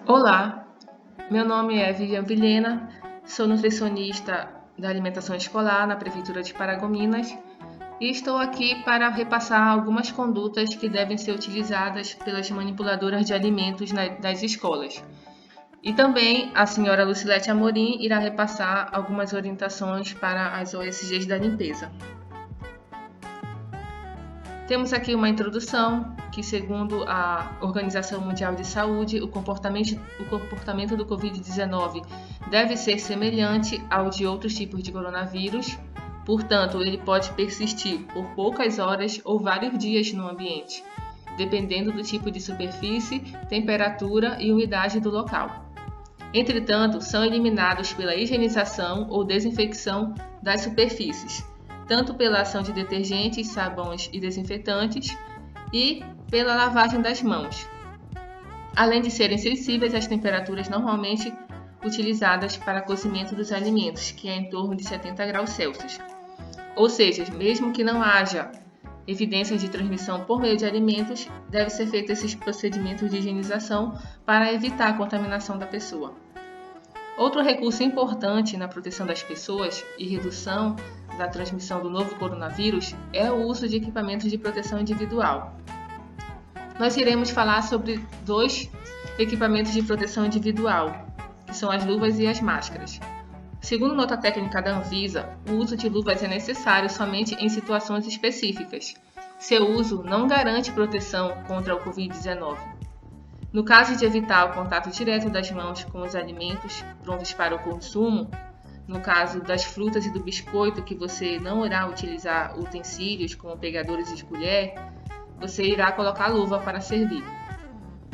Olá, meu nome é Vivian Vilhena, sou nutricionista da alimentação escolar na Prefeitura de Paragominas e estou aqui para repassar algumas condutas que devem ser utilizadas pelas manipuladoras de alimentos das escolas. E também a senhora Lucilete Amorim irá repassar algumas orientações para as OSGs da limpeza. Temos aqui uma introdução que, segundo a Organização Mundial de Saúde, o comportamento do Covid-19 deve ser semelhante ao de outros tipos de coronavírus, portanto, ele pode persistir por poucas horas ou vários dias no ambiente, dependendo do tipo de superfície, temperatura e umidade do local. Entretanto, são eliminados pela higienização ou desinfecção das superfícies, tanto pela ação de detergentes, sabões e desinfetantes e pela lavagem das mãos, além de serem sensíveis às temperaturas normalmente utilizadas para cozimento dos alimentos, que é em torno de 70 graus Celsius. Ou seja, mesmo que não haja evidências de transmissão por meio de alimentos, deve ser feito esses procedimentos de higienização para evitar a contaminação da pessoa. Outro recurso importante na proteção das pessoas e redução da transmissão do novo coronavírus é o uso de equipamentos de proteção individual. Nós iremos falar sobre dois equipamentos de proteção individual, que são as luvas e as máscaras. Segundo nota técnica da Anvisa, o uso de luvas é necessário somente em situações específicas. Seu uso não garante proteção contra o Covid-19. No caso de evitar o contato direto das mãos com os alimentos prontos para o consumo, no caso das frutas e do biscoito, que você não irá utilizar utensílios como pegadores de colher, você irá colocar luva para servir.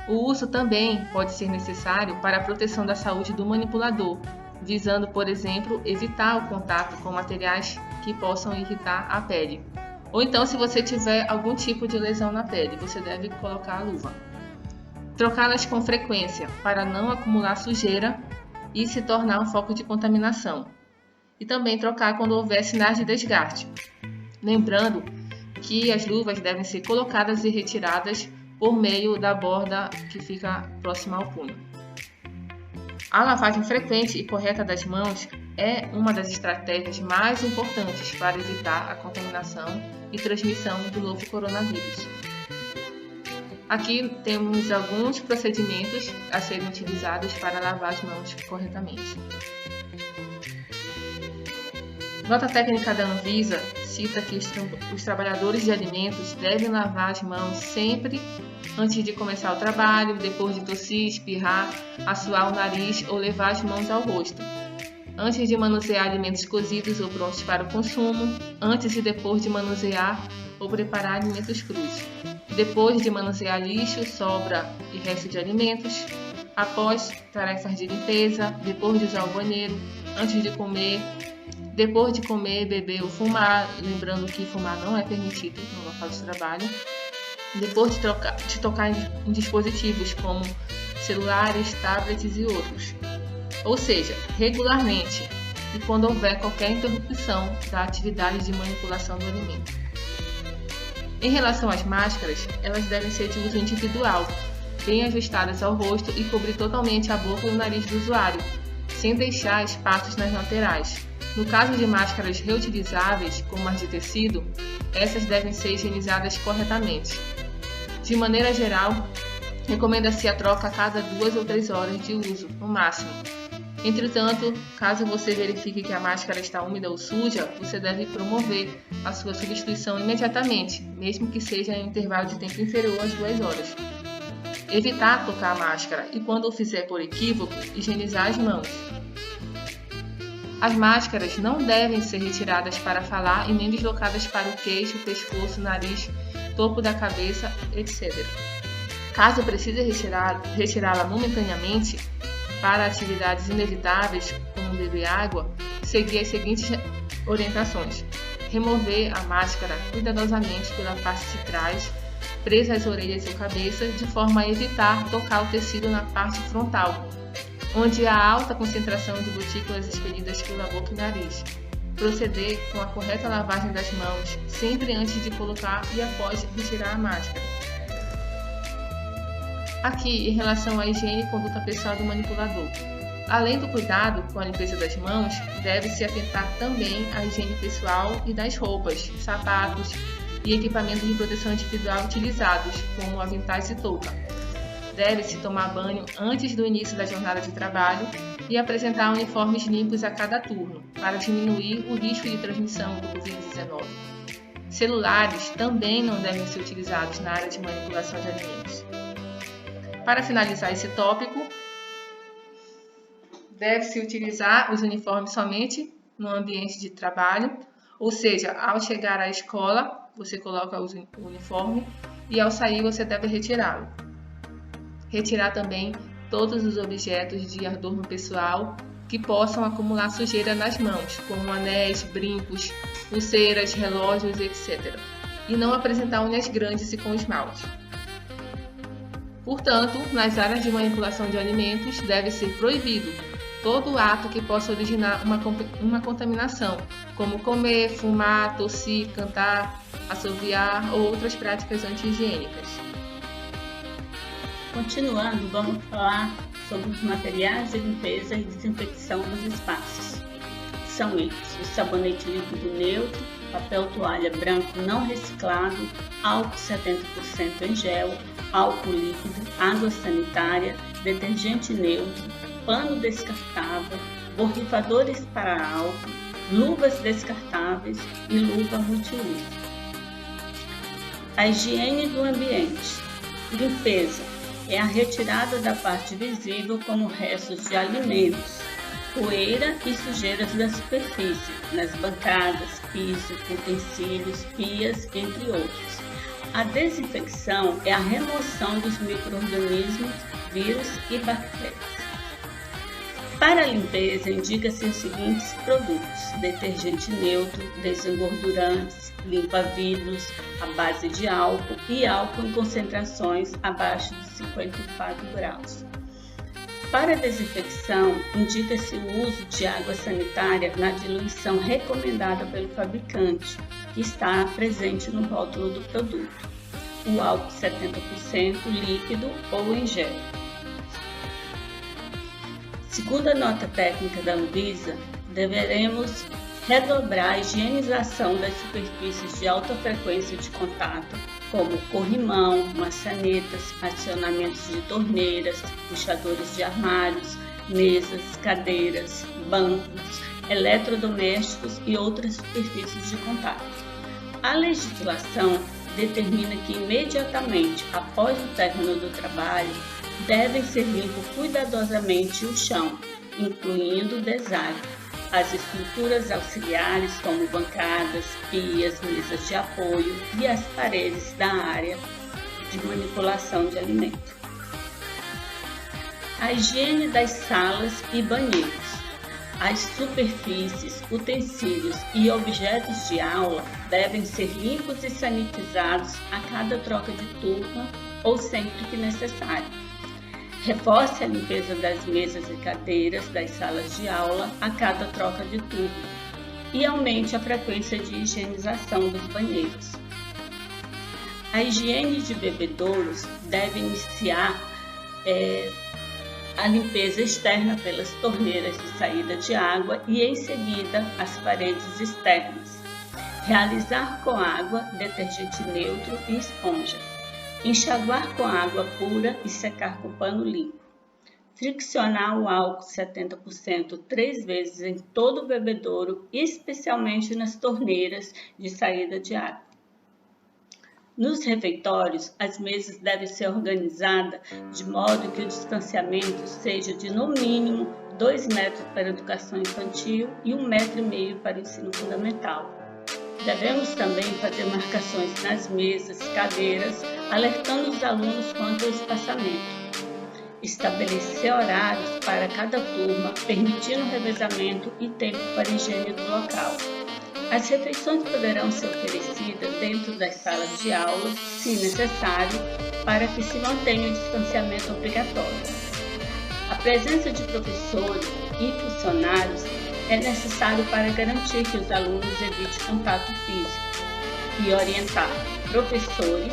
O uso também pode ser necessário para a proteção da saúde do manipulador, visando, por exemplo, evitar o contato com materiais que possam irritar a pele. Ou então, se você tiver algum tipo de lesão na pele, você deve colocar a luva. Trocá-las com frequência para não acumular sujeira e se tornar um foco de contaminação. E também trocar quando houver sinais de desgaste. Lembrando que as luvas devem ser colocadas e retiradas por meio da borda que fica próxima ao punho. A lavagem frequente e correta das mãos é uma das estratégias mais importantes para evitar a contaminação e transmissão do novo coronavírus. Aqui temos alguns procedimentos a serem utilizados para lavar as mãos corretamente. Nota técnica da Anvisa cita que os trabalhadores de alimentos devem lavar as mãos sempre antes de começar o trabalho, depois de tossir, espirrar, assoar o nariz ou levar as mãos ao rosto, antes de manusear alimentos cozidos ou prontos para o consumo, antes e depois de manusear ou preparar alimentos crus, depois de manusear lixo, sobra e resto de alimentos, após tarefas de limpeza, depois de usar o banheiro, antes de comer, depois de comer, beber ou fumar, lembrando que fumar não é permitido no local de trabalho, depois de tocar em dispositivos como celulares, tablets e outros. Ou seja, regularmente e quando houver qualquer interrupção da atividade de manipulação do alimento. Em relação às máscaras, elas devem ser de uso individual, bem ajustadas ao rosto e cobrir totalmente a boca e o nariz do usuário, sem deixar espaços nas laterais. No caso de máscaras reutilizáveis, como as de tecido, essas devem ser higienizadas corretamente. De maneira geral, recomenda-se a troca a cada 2 ou 3 horas de uso, no máximo. Entretanto, caso você verifique que a máscara está úmida ou suja, você deve promover a sua substituição imediatamente, mesmo que seja em um intervalo de tempo inferior às 2 horas. Evitar tocar a máscara e, quando o fizer por equívoco, higienizar as mãos. As máscaras não devem ser retiradas para falar e nem deslocadas para o queixo, pescoço, nariz, topo da cabeça, etc. Caso precise retirá-la momentaneamente, para atividades inevitáveis, como beber água, seguir as seguintes orientações. Remover a máscara cuidadosamente pela parte de trás, presa às orelhas ou cabeça, de forma a evitar tocar o tecido na parte frontal, onde há alta concentração de gotículas expelidas pela boca e nariz. Proceder com a correta lavagem das mãos, sempre antes de colocar e após retirar a máscara. Aqui, em relação à higiene e conduta pessoal do manipulador. Além do cuidado com a limpeza das mãos, deve-se atentar também à higiene pessoal e das roupas, sapatos e equipamentos de proteção individual utilizados, como aventais e touca. Deve-se tomar banho antes do início da jornada de trabalho e apresentar uniformes limpos a cada turno, para diminuir o risco de transmissão do Covid-19. Celulares também não devem ser utilizados na área de manipulação de alimentos. Para finalizar esse tópico, deve-se utilizar os uniformes somente no ambiente de trabalho, ou seja, ao chegar à escola, você coloca o uniforme e ao sair você deve retirá-lo. Retirar também todos os objetos de adorno pessoal que possam acumular sujeira nas mãos, como anéis, brincos, pulseiras, relógios, etc. E não apresentar unhas grandes e com esmalte. Portanto, nas áreas de manipulação de alimentos, deve ser proibido todo ato que possa originar uma contaminação, como comer, fumar, tossir, cantar, assoviar ou outras práticas anti-higiênicas. Continuando, vamos falar sobre os materiais de limpeza e desinfecção dos espaços. São eles: o sabonete líquido neutro, papel toalha branco não reciclado, álcool 70% em gel, álcool líquido, água sanitária, detergente neutro, pano descartável, borrifadores para álcool, luvas descartáveis e luva multiuso. A higiene do ambiente. Limpeza é a retirada da parte visível como restos de alimentos, poeira e sujeiras da superfície, nas bancadas, piso, utensílios, pias, entre outros. A desinfecção é a remoção dos micro-organismos, vírus e bactérias. Para a limpeza, indica-se os seguintes produtos: detergente neutro, desengordurantes, limpa-vidros à base de álcool e álcool em concentrações abaixo de 54 graus. Para a desinfecção, indica-se o uso de água sanitária na diluição recomendada pelo fabricante, que está presente no rótulo do produto, o álcool 70% líquido ou em gel. Segundo a nota técnica da Anvisa, deveremos redobrar a higienização das superfícies de alta frequência de contato, como corrimão, maçanetas, acionamentos de torneiras, puxadores de armários, mesas, cadeiras, bancos, eletrodomésticos e outras superfícies de contato. A legislação determina que imediatamente após o término do trabalho, devem ser limpos cuidadosamente o chão, incluindo o deságio, as estruturas auxiliares como bancadas, pias, mesas de apoio e as paredes da área de manipulação de alimento. A higiene das salas e banheiros. As superfícies, utensílios e objetos de aula devem ser limpos e sanitizados a cada troca de turma ou sempre que necessário. Reforce a limpeza das mesas e cadeiras das salas de aula a cada troca de turno e aumente a frequência de higienização dos banheiros. A higiene de bebedouros deve iniciar a limpeza externa pelas torneiras de saída de água e em seguida as paredes externas. Realizar com água, detergente neutro e esponja. Enxaguar com água pura e secar com pano limpo. Friccionar o álcool 70% 3 vezes em todo o bebedouro, especialmente nas torneiras de saída de água. Nos refeitórios, as mesas devem ser organizadas de modo que o distanciamento seja de no mínimo 2 metros para a educação infantil e 1,5 metro para o ensino fundamental. Devemos também fazer marcações nas mesas, cadeiras, alertando os alunos quanto ao espaçamento. Estabelecer horários para cada turma, permitindo revezamento e tempo para a higiene do local. As refeições poderão ser oferecidas dentro das salas de aula, se necessário, para que se mantenha o distanciamento obrigatório. A presença de professores e funcionários é necessário para garantir que os alunos evitem contato físico e orientar professores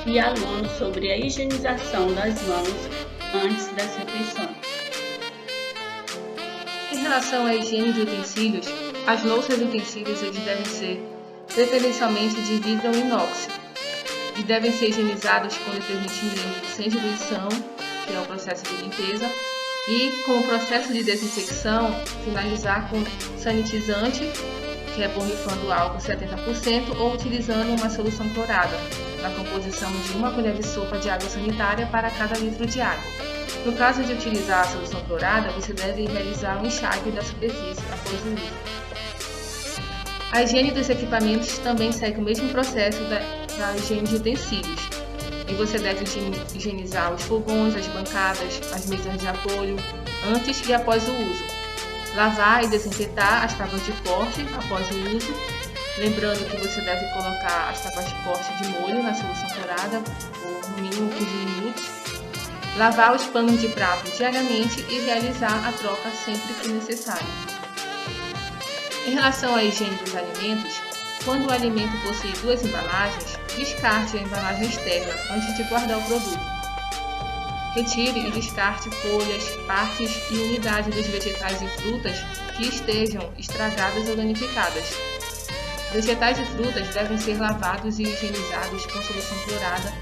e aluno sobre a higienização das mãos antes das refeições. Em relação à higiene de utensílios, as louças e utensílios eles devem ser preferencialmente de vidro ou inox e devem ser higienizados com detergente neutro sem diluição, que é o processo de limpeza, e com o processo de desinfecção finalizar com sanitizante, que é borrifando álcool 70% ou utilizando uma solução clorada, na composição de 1 colher de sopa de água sanitária para cada litro de água. No caso de utilizar a solução clorada, você deve realizar um enxágue da superfície após o uso. A higiene dos equipamentos também segue o mesmo processo da higiene de utensílios. E você deve higienizar os fogões, as bancadas, as mesas de apoio, antes e após o uso. Lavar e desinfetar as tábuas de corte após o uso, lembrando que você deve colocar as tábuas de corte de molho na solução clorada por no mínimo 15 minutos. Lavar os panos de prato diariamente e realizar a troca sempre que necessário. Em relação à higiene dos alimentos, quando o alimento possui 2 embalagens, descarte a embalagem externa antes de guardar o produto. Retire e descarte folhas, partes e unidades dos vegetais e frutas que estejam estragadas ou danificadas. Vegetais e frutas devem ser lavados e higienizados com solução clorada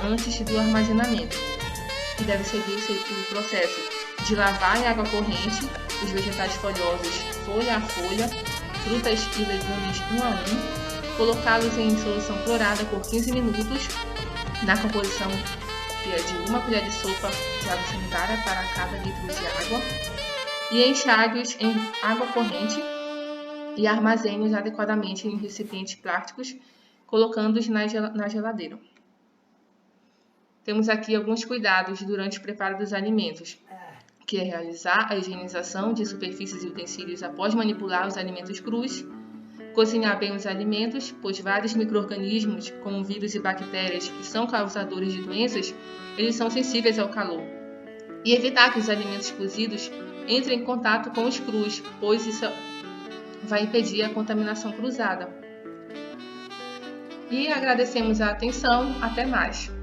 antes do armazenamento. E deve seguir o processo de lavar em água corrente os vegetais folhosos folha a folha, frutas e legumes 1 a 1, colocá-los em solução clorada por 15 minutos, na composição que é de 1 colher de sopa de água sanitária para cada litro de água, e enxague-os em água corrente e armazene-os adequadamente em recipientes plásticos, colocando-os na geladeira. Temos aqui alguns cuidados durante o preparo dos alimentos, que é realizar a higienização de superfícies e utensílios após manipular os alimentos crus, cozinhar bem os alimentos, pois vários micro-organismos, como vírus e bactérias, que são causadores de doenças, eles são sensíveis ao calor. E evitar que os alimentos cozidos entrem em contato com os crus, pois isso vai impedir a contaminação cruzada. E agradecemos a atenção, até mais!